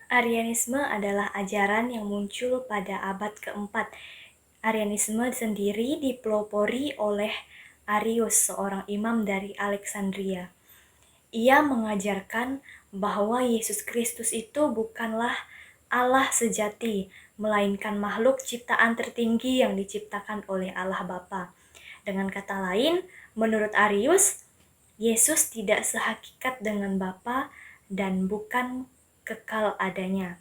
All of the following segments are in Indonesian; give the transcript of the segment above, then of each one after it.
Arianisme adalah ajaran yang muncul pada abad keempat. Arianisme sendiri dipelopori oleh Arius, seorang imam dari Alexandria. Ia mengajarkan bahwa Yesus Kristus itu bukanlah Allah sejati, melainkan makhluk ciptaan tertinggi yang diciptakan oleh Allah Bapa. Dengan kata lain, menurut Arius, Yesus tidak sehakikat dengan Bapa dan bukan kekal adanya.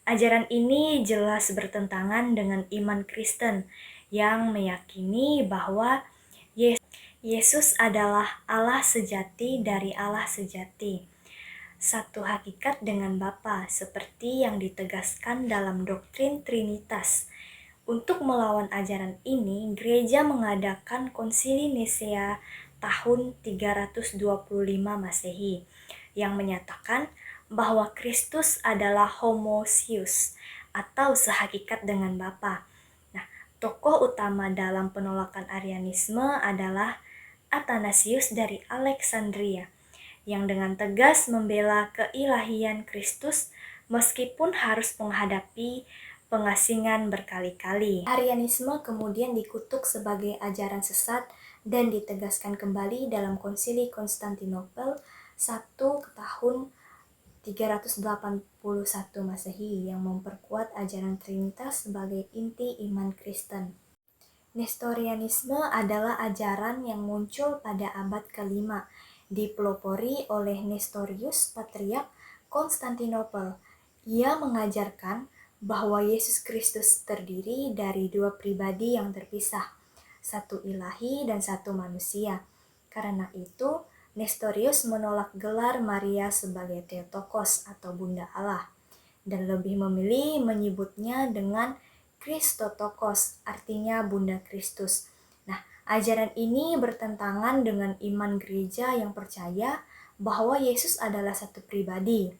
Ajaran ini jelas bertentangan dengan iman Kristen yang meyakini bahwa Yesus adalah Allah sejati dari Allah sejati, satu hakikat dengan Bapa, seperti yang ditegaskan dalam doktrin Trinitas. Untuk melawan ajaran ini, gereja mengadakan Konsili Nisea tahun 325 Masehi yang menyatakan bahwa Kristus adalah homoousios atau sehakikat dengan Bapa. Nah, tokoh utama dalam penolakan Arianisme adalah Athanasius dari Alexandria yang dengan tegas membela keilahian Kristus meskipun harus menghadapi pengasingan berkali-kali. Arianisme kemudian dikutuk sebagai ajaran sesat dan ditegaskan kembali dalam Konsili Konstantinopel 1 tahun 381 Masehi yang memperkuat ajaran Trinitas sebagai inti iman Kristen. Nestorianisme adalah ajaran yang muncul pada abad ke-5, dipelopori oleh Nestorius, Patriark Konstantinopel. Ia mengajarkan bahwa Yesus Kristus terdiri dari dua pribadi yang terpisah, satu ilahi dan satu manusia. Karena itu, Nestorius menolak gelar Maria sebagai Theotokos atau Bunda Allah, dan lebih memilih menyebutnya dengan Christotokos, artinya Bunda Kristus. Nah, ajaran ini bertentangan dengan iman gereja yang percaya bahwa Yesus adalah satu pribadi,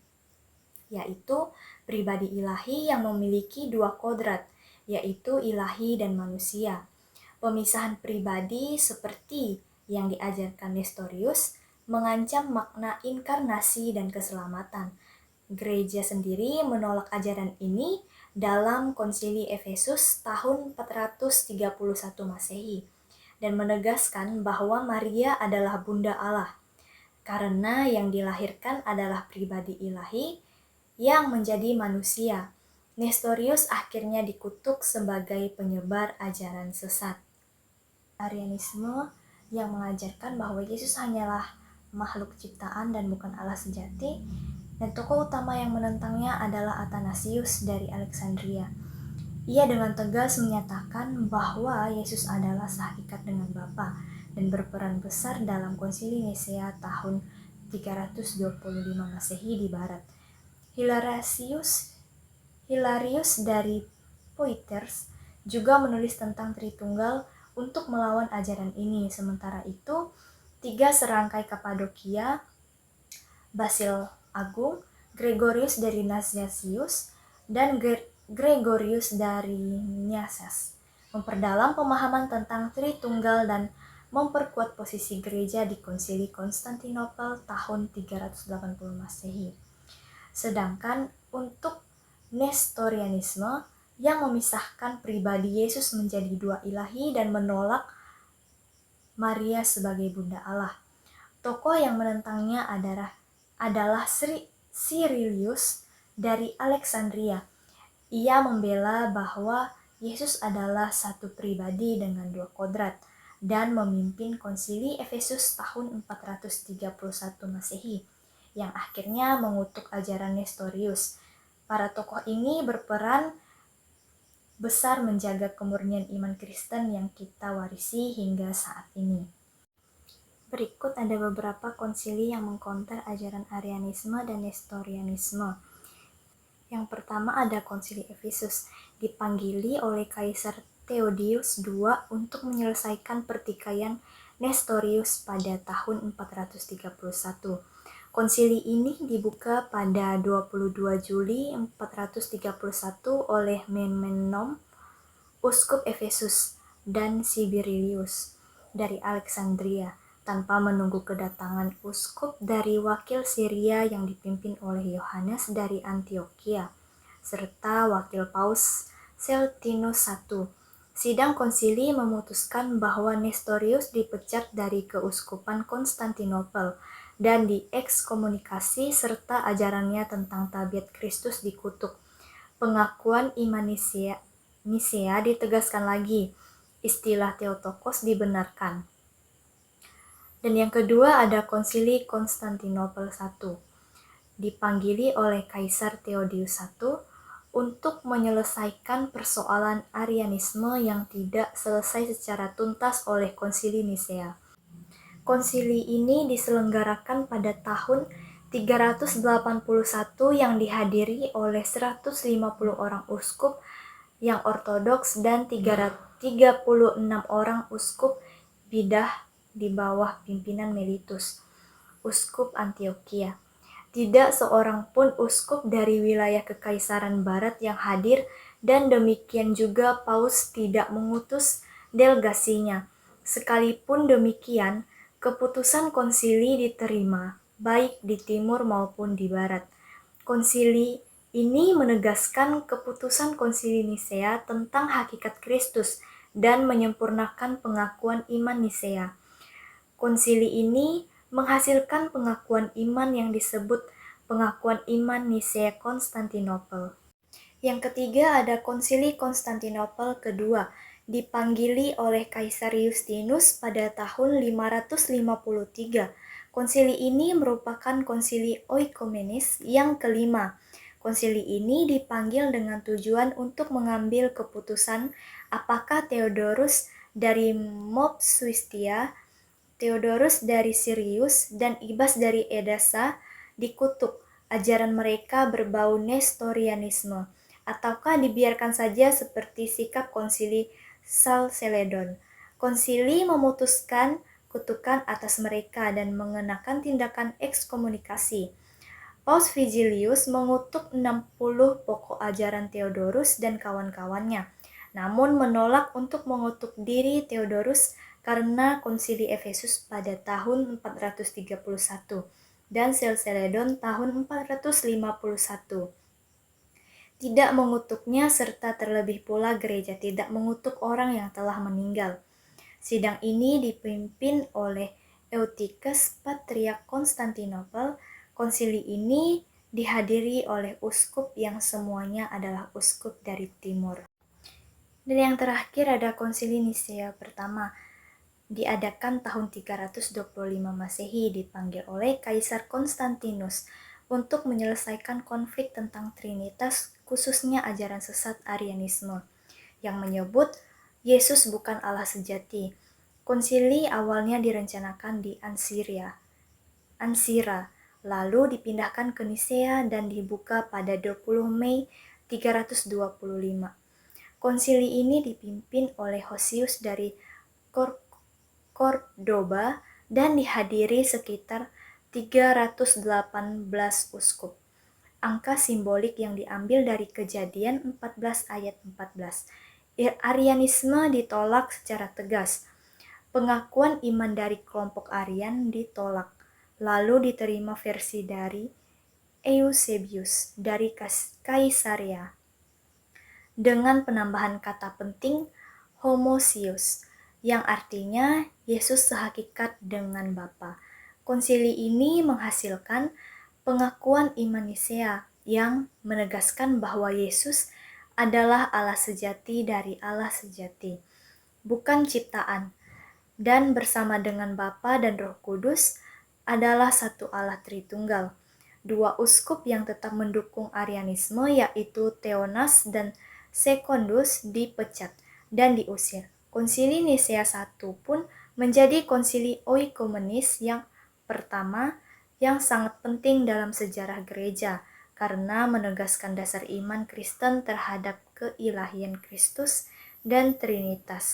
yaitu pribadi ilahi yang memiliki dua kodrat, yaitu ilahi dan manusia. Pemisahan pribadi seperti yang diajarkan Nestorius mengancam makna inkarnasi dan keselamatan. Gereja sendiri menolak ajaran ini dalam Konsili Efesus tahun 431 Masehi dan menegaskan bahwa Maria adalah Bunda Allah karena yang dilahirkan adalah pribadi ilahi yang menjadi manusia. Nestorius akhirnya dikutuk sebagai penyebar ajaran sesat. Arianisme yang mengajarkan bahwa Yesus hanyalah makhluk ciptaan dan bukan Allah sejati, dan tokoh utama yang menentangnya adalah Athanasius dari Alexandria. Ia dengan tegas menyatakan bahwa Yesus adalah sehakikat dengan Bapa dan berperan besar dalam Konsili Nisea tahun 325 Masehi di barat. Hilarius dari Poitiers juga menulis tentang Tritunggal untuk melawan ajaran ini. Sementara itu, 3 serangkai Kapadokia, Basil Agung, Gregorius dari Nazianzus, dan Gregorius dari Nicaea memperdalam pemahaman tentang Tritunggal dan memperkuat posisi gereja di Konsili Konstantinopel tahun 380 Masehi. Sedangkan untuk Nestorianisme yang memisahkan pribadi Yesus menjadi dua ilahi dan menolak Maria sebagai Bunda Allah. Tokoh yang menentangnya adalah Cyrilius dari Alexandria. Ia membela bahwa Yesus adalah satu pribadi dengan dua kodrat dan memimpin Konsili Efesus tahun 431 Masehi yang akhirnya mengutuk ajaran Nestorius. Para tokoh ini berperan besar menjaga kemurnian iman Kristen yang kita warisi hingga saat ini. Berikut ada beberapa konsili yang mengkonter ajaran Arianisme dan Nestorianisme. Yang pertama ada Konsili Efesus, dipanggili oleh Kaisar Theodosius II untuk menyelesaikan pertikaian Nestorius pada tahun 431. Konsili ini dibuka pada 22 Juli 431 oleh Memenom, uskup Efesus, dan Sibirilius dari Alexandria. tanpa menunggu kedatangan uskup dari wakil Syria yang dipimpin oleh Yohanes dari Antioquia, serta wakil Paus Celtinus I. Sidang konsili memutuskan bahwa Nestorius dipecat dari keuskupan Konstantinopel dan diekskomunikasi serta ajarannya tentang tabiat Kristus dikutuk. Pengakuan iman Nisea ditegaskan lagi, istilah Theotokos dibenarkan. Dan yang kedua ada Konsili Konstantinopel I, dipanggili oleh Kaisar Theodosius I untuk menyelesaikan persoalan Arianisme yang tidak selesai secara tuntas oleh Konsili Nisea. Konsili ini diselenggarakan pada tahun 381 yang dihadiri oleh 150 orang uskup yang ortodoks dan 36 orang uskup bidah di bawah pimpinan Mellitus, uskup Antioquia. Tidak seorang pun uskup dari wilayah Kekaisaran Barat yang hadir, dan demikian juga Paus tidak mengutus delegasinya. Sekalipun demikian, keputusan konsili diterima, baik di timur maupun di barat. Konsili ini menegaskan keputusan Konsili Nisea tentang hakikat Kristus dan menyempurnakan pengakuan iman Nisea. Konsili ini menghasilkan pengakuan iman yang disebut pengakuan iman Nisea Konstantinopel. Yang ketiga ada Konsili Konstantinopel kedua, dipanggili oleh Kaisar Justinus pada tahun 553. Konsili ini merupakan konsili oikomenis yang kelima. Konsili ini dipanggil dengan tujuan untuk mengambil keputusan apakah Theodorus dari Mopsuestia, Theodorus dari Sirius, dan Ibas dari Edessa dikutuk. Ajaran mereka berbau Nestorianisme, ataukah dibiarkan saja seperti sikap konsili Salceledon. Konsili memutuskan kutukan atas mereka dan mengenakan tindakan ekskomunikasi. Paus Vigilius mengutuk 60 pokok ajaran Theodorus dan kawan-kawannya, namun menolak untuk mengutuk diri Theodorus karena konsili Efesus pada tahun 431 dan Salceledon tahun 451. Tidak mengutuknya serta terlebih pula gereja tidak mengutuk orang yang telah meninggal. Sidang ini dipimpin oleh Eutyches, Patriark Konstantinopel. Konsili ini dihadiri oleh uskup yang semuanya adalah uskup dari timur. Dan yang terakhir ada Konsili Nisea pertama, diadakan tahun 325 Masehi, dipanggil oleh Kaisar Konstantinus untuk menyelesaikan konflik tentang Trinitas, khususnya ajaran sesat Arianisme yang menyebut Yesus bukan Allah sejati. Konsili awalnya direncanakan di Ansira, lalu dipindahkan ke Nisea dan dibuka pada 20 Mei 325. Konsili ini dipimpin oleh Hosius dari Cordoba dan dihadiri sekitar 318 uskup. Angka simbolik yang diambil dari Kejadian 14 ayat 14. Arianisme ditolak secara tegas. Pengakuan iman dari kelompok Arian ditolak. Lalu diterima versi dari Eusebius dari Kaisaria dengan penambahan kata penting homousios, yang artinya Yesus sehakikat dengan Bapa. Konsili ini menghasilkan pengakuan iman Nisea yang menegaskan bahwa Yesus adalah Allah sejati dari Allah sejati, bukan ciptaan, dan bersama dengan Bapa dan Roh Kudus adalah satu Allah Tritunggal. Dua uskup yang tetap mendukung Arianisme yaitu Theonas dan Secundus dipecat dan diusir. Konsili Nisea I pun menjadi konsili oikomenis yang pertama yang sangat penting dalam sejarah gereja karena menegaskan dasar iman Kristen terhadap keilahian Kristus dan Trinitas.